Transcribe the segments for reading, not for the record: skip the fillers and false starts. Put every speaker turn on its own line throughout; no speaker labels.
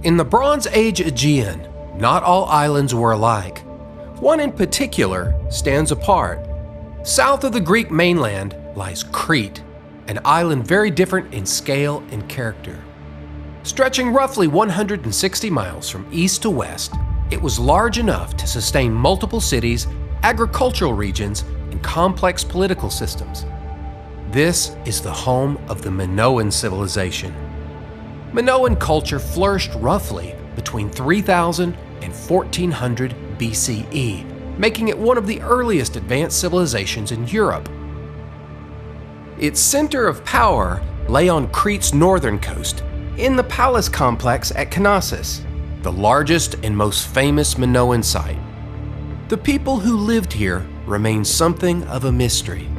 In the Bronze Age Aegean, not all islands were alike. One in particular stands apart. South of the Greek mainland lies Crete, an island very different in scale and character. Stretching roughly 160 miles from east to west, it was large enough to sustain multiple cities, agricultural regions, and complex political systems. This is the home of the Minoan civilization. Minoan culture flourished roughly between 3000 and 1400 BCE, making it one of the earliest advanced civilizations in Europe. Its center of power lay on Crete's northern coast, in the palace complex at Knossos, the largest and most famous Minoan site. The people who lived here remain something of a mystery.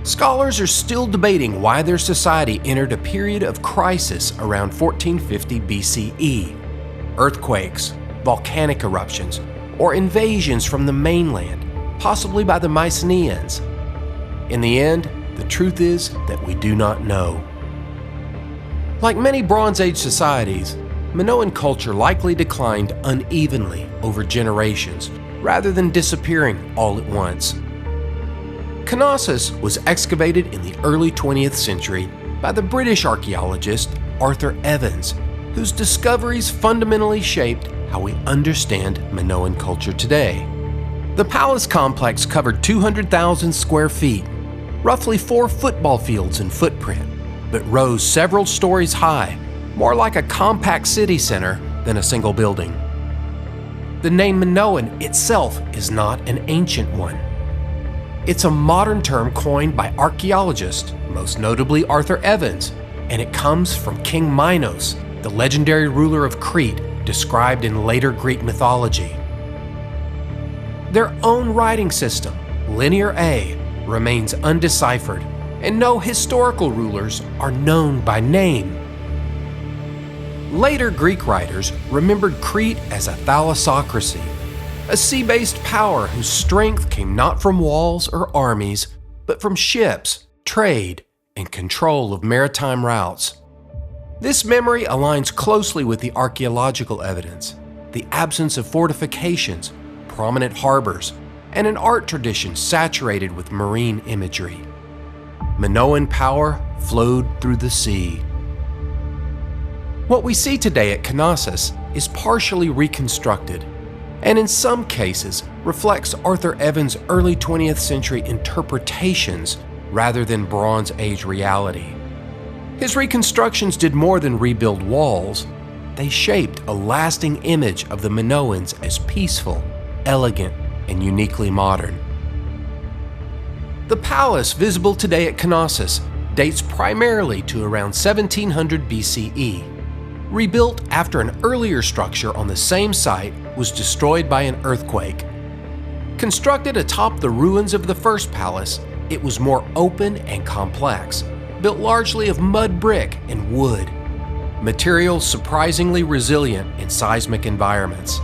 Scholars are still debating why their society entered a period of crisis around 1450 BCE. Earthquakes, volcanic eruptions, or invasions from the mainland, possibly by the Mycenaeans. In the end, the truth is that we do not know. Like many Bronze Age societies, Minoan culture likely declined unevenly over generations, rather than disappearing all at once. Knossos was excavated in the early 20th century by the British archaeologist Arthur Evans, whose discoveries fundamentally shaped how we understand Minoan culture today. The palace complex covered 200,000 square feet, roughly 4 football fields in footprint, but rose several stories high, more like a compact city center than a single building. The name Minoan itself is not an ancient one. It's a modern term coined by archaeologists, most notably Arthur Evans, and it comes from King Minos, the legendary ruler of Crete, described in later Greek mythology. Their own writing system, Linear A, remains undeciphered, and no historical rulers are known by name. Later Greek writers remembered Crete as a thalassocracy, a sea-based power whose strength came not from walls or armies, but from ships, trade, and control of maritime routes. This memory aligns closely with the archaeological evidence, the absence of fortifications, prominent harbors, and an art tradition saturated with marine imagery. Minoan power flowed through the sea. What we see today at Knossos is partially reconstructed, and in some cases reflects Arthur Evans' early 20th century interpretations rather than Bronze Age reality. His reconstructions did more than rebuild walls. They shaped a lasting image of the Minoans as peaceful, elegant, and uniquely modern. The palace visible today at Knossos dates primarily to around 1700 BCE. Rebuilt after an earlier structure on the same site was destroyed by an earthquake. Constructed atop the ruins of the first palace, it was more open and complex, built largely of mud brick and wood, materials surprisingly resilient in seismic environments.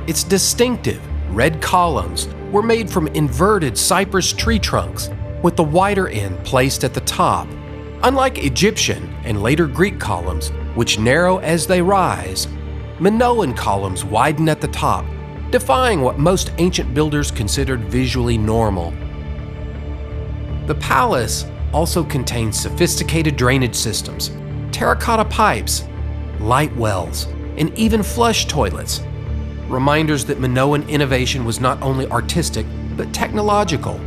Its distinctive red columns were made from inverted cypress tree trunks, with the wider end placed at the top. Unlike Egyptian and later Greek columns, which narrow as they rise, Minoan columns widen at the top, defying what most ancient builders considered visually normal. The palace also contains sophisticated drainage systems, terracotta pipes, light wells, and even flush toilets, reminders that Minoan innovation was not only artistic, but technological.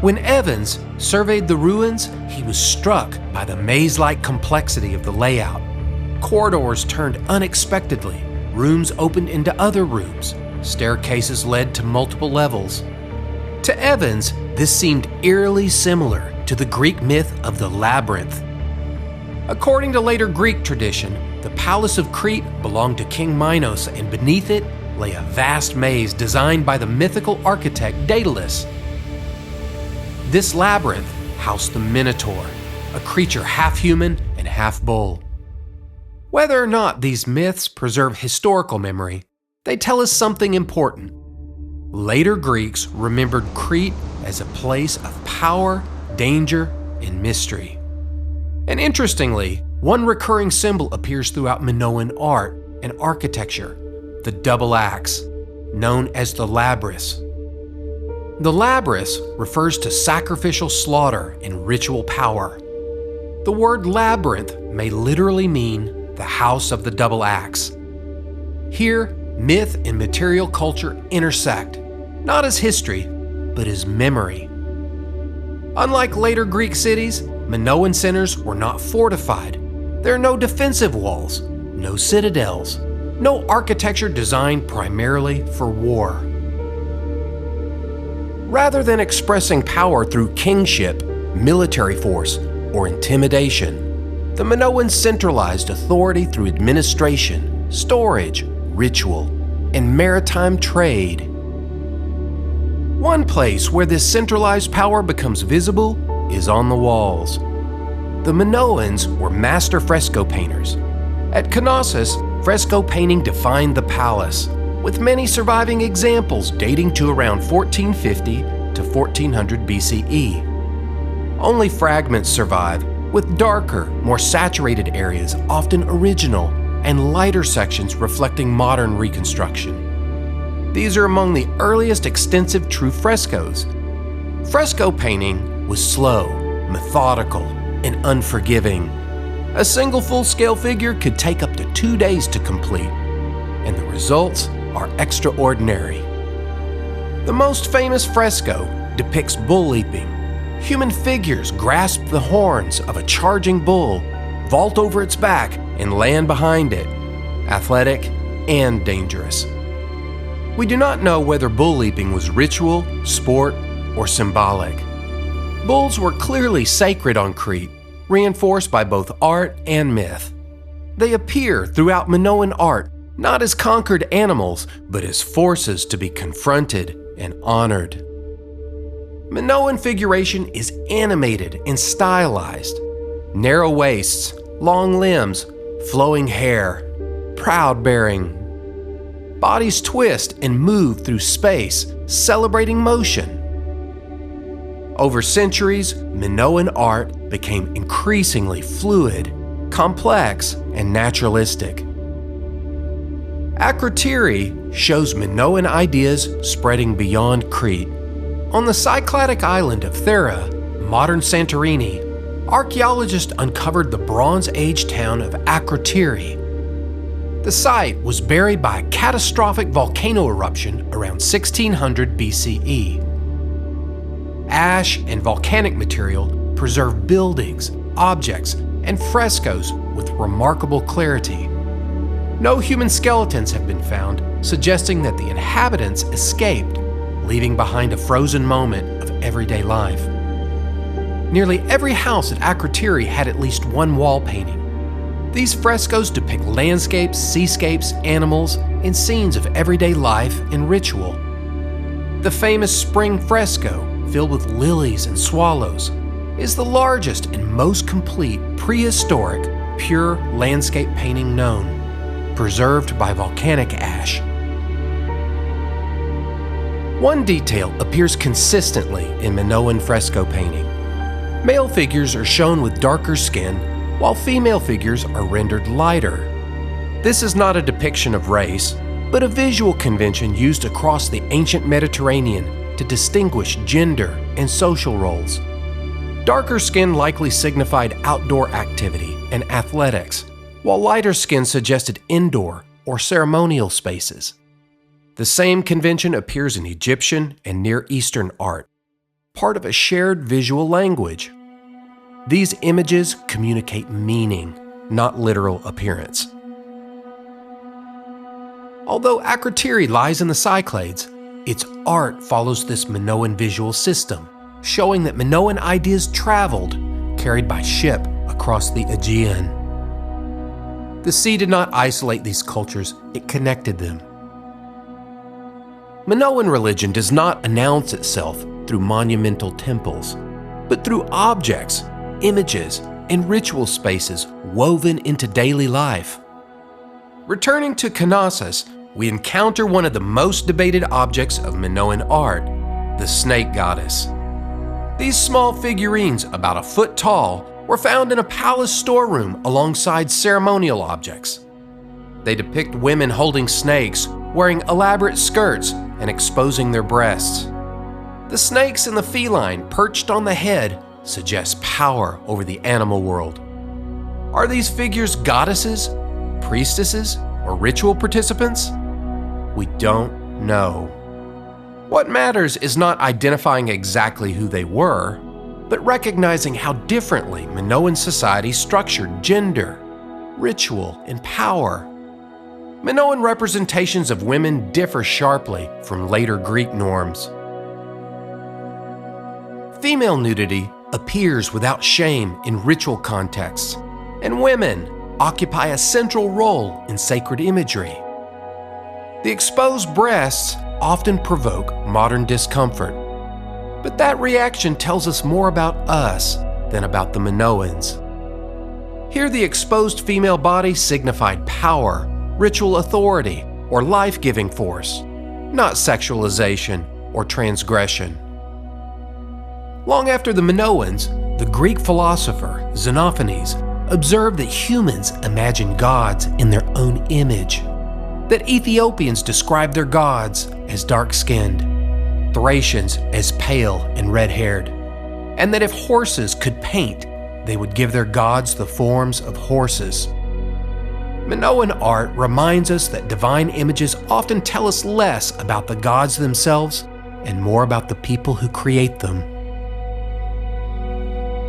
When Evans surveyed the ruins, he was struck by the maze-like complexity of the layout. Corridors turned unexpectedly, rooms opened into other rooms, staircases led to multiple levels. To Evans, this seemed eerily similar to the Greek myth of the Labyrinth. According to later Greek tradition, the palace of Crete belonged to King Minos, and beneath it lay a vast maze designed by the mythical architect Daedalus. This labyrinth housed the Minotaur, a creature half human and half bull. Whether or not these myths preserve historical memory, they tell us something important. Later Greeks remembered Crete as a place of power, danger, and mystery. And interestingly, One recurring symbol appears throughout Minoan art and architecture, the double axe, known as the Labyrinth. The Labyrinth refers to sacrificial slaughter and ritual power. The word labyrinth may literally mean the house of the double axe. Here, myth and material culture intersect, not as history, but as memory. Unlike later Greek cities, Minoan centers were not fortified. There are no defensive walls, no citadels, no architecture designed primarily for war. Rather than expressing power through kingship, military force, or intimidation, the Minoans centralized authority through administration, storage, ritual, and maritime trade. One place where this centralized power becomes visible is on the walls. The Minoans were master fresco painters. At Knossos, fresco painting defined the palace, with many surviving examples dating to around 1450 to 1400 BCE. Only fragments survive, with darker, more saturated areas often original and lighter sections reflecting modern reconstruction. These are among the earliest extensive true frescoes. Fresco painting was slow, methodical, and unforgiving. A single full-scale figure could take up to 2 days to complete, and the results are extraordinary. The most famous fresco depicts bull leaping. Human figures grasp the horns of a charging bull, vault over its back, and land behind it, athletic and dangerous. We do not know whether bull leaping was ritual, sport, or symbolic. Bulls were clearly sacred on Crete, reinforced by both art and myth. They appear throughout Minoan art not as conquered animals, but as forces to be confronted and honored. Minoan figuration is animated and stylized. Narrow waists, long limbs, flowing hair, proud bearing. Bodies twist and move through space, celebrating motion. Over centuries, Minoan art became increasingly fluid, complex, and naturalistic. Akrotiri shows Minoan ideas spreading beyond Crete. On the Cycladic island of Thera, modern Santorini, archaeologists uncovered the Bronze Age town of Akrotiri. The site was buried by a catastrophic volcano eruption around 1600 BCE. Ash and volcanic material preserve buildings, objects, and frescoes with remarkable clarity. No human skeletons have been found, suggesting that the inhabitants escaped, leaving behind a frozen moment of everyday life. Nearly every house at Akrotiri had at least one wall painting. These frescoes depict landscapes, seascapes, animals, and scenes of everyday life and ritual. The famous spring fresco, filled with lilies and swallows, is the largest and most complete prehistoric, pure landscape painting known, preserved by volcanic ash. One detail appears consistently in Minoan fresco painting. Male figures are shown with darker skin, while female figures are rendered lighter. This is not a depiction of race, but a visual convention used across the ancient Mediterranean to distinguish gender and social roles. Darker skin likely signified outdoor activity and athletics, while lighter skin suggested indoor or ceremonial spaces. The same convention appears in Egyptian and Near Eastern art, part of a shared visual language. These images communicate meaning, not literal appearance. Although Akrotiri lies in the Cyclades, its art follows this Minoan visual system, showing that Minoan ideas traveled, carried by ship across the Aegean. The sea did not isolate these cultures, it connected them. Minoan religion does not announce itself through monumental temples, but through objects, images, and ritual spaces woven into daily life. Returning to Knossos, we encounter one of the most debated objects of Minoan art, the snake goddess. These small figurines, about a foot tall, were found in a palace storeroom alongside ceremonial objects. They depict women holding snakes, wearing elaborate skirts, and exposing their breasts. The snakes and the feline perched on the head suggest power over the animal world. Are these figures goddesses, priestesses, or ritual participants? We don't know. What matters is not identifying exactly who they were, but recognizing how differently Minoan society structured gender, ritual, and power. Minoan representations of women differ sharply from later Greek norms. Female nudity appears without shame in ritual contexts, and women occupy a central role in sacred imagery. The exposed breasts often provoke modern discomfort, but that reaction tells us more about us than about the Minoans. Here, the exposed female body signified power, ritual authority, or life-giving force, not sexualization or transgression. Long after the Minoans, the Greek philosopher Xenophanes observed that humans imagine gods in their own image, that Ethiopians described their gods as dark-skinned, Thracians as pale and red-haired, and that if horses could paint, they would give their gods the forms of horses. Minoan art reminds us that divine images often tell us less about the gods themselves and more about the people who create them.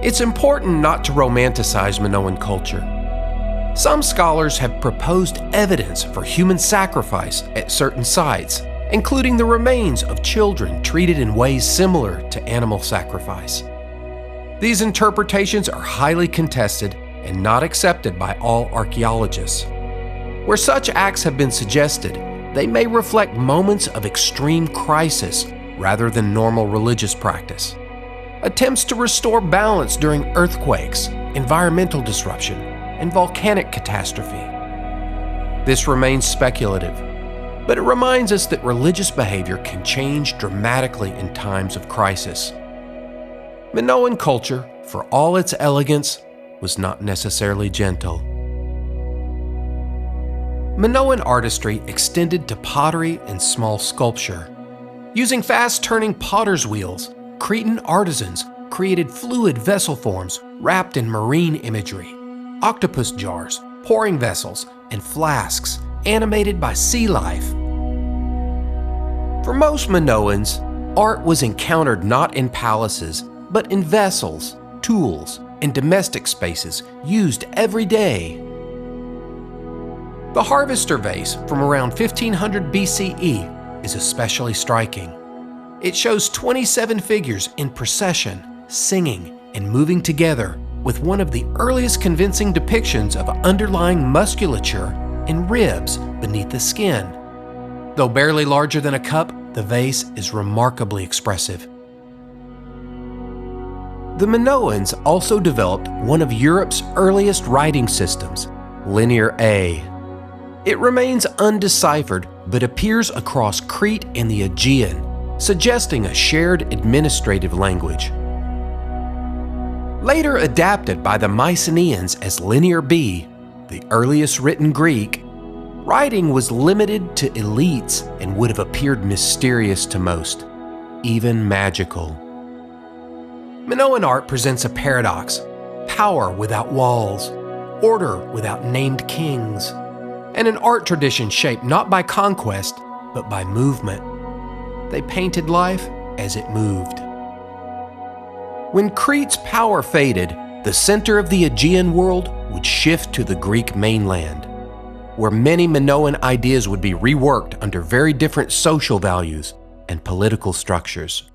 It's important not to romanticize Minoan culture. Some scholars have proposed evidence for human sacrifice at certain sites, including the remains of children treated in ways similar to animal sacrifice. These interpretations are highly contested and not accepted by all archaeologists. Where such acts have been suggested, they may reflect moments of extreme crisis rather than normal religious practice. Attempts to restore balance during earthquakes, environmental disruption, and volcanic catastrophe. This remains speculative, but it reminds us that religious behavior can change dramatically in times of crisis. Minoan culture, for all its elegance, was not necessarily gentle. Minoan artistry extended to pottery and small sculpture. Using fast-turning potter's wheels, Cretan artisans created fluid vessel forms wrapped in marine imagery, octopus jars, pouring vessels, and flasks animated by sea life. For most Minoans, art was encountered not in palaces, but in vessels, tools, and domestic spaces used every day. The harvester vase from around 1500 BCE is especially striking. It shows 27 figures in procession, singing, and moving together, with one of the earliest convincing depictions of underlying musculature and ribs beneath the skin. Though barely larger than a cup, the vase is remarkably expressive. The Minoans also developed one of Europe's earliest writing systems, Linear A. It remains undeciphered but appears across Crete and the Aegean, suggesting a shared administrative language. Later adapted by the Mycenaeans as Linear B, the earliest written Greek, writing was limited to elites and would have appeared mysterious to most, even magical. Minoan art presents a paradox: power without walls, order without named kings, and an art tradition shaped not by conquest, but by movement. They painted life as it moved. When Crete's power faded, the center of the Aegean world would shift to the Greek mainland, where many Minoan ideas would be reworked under very different social values and political structures.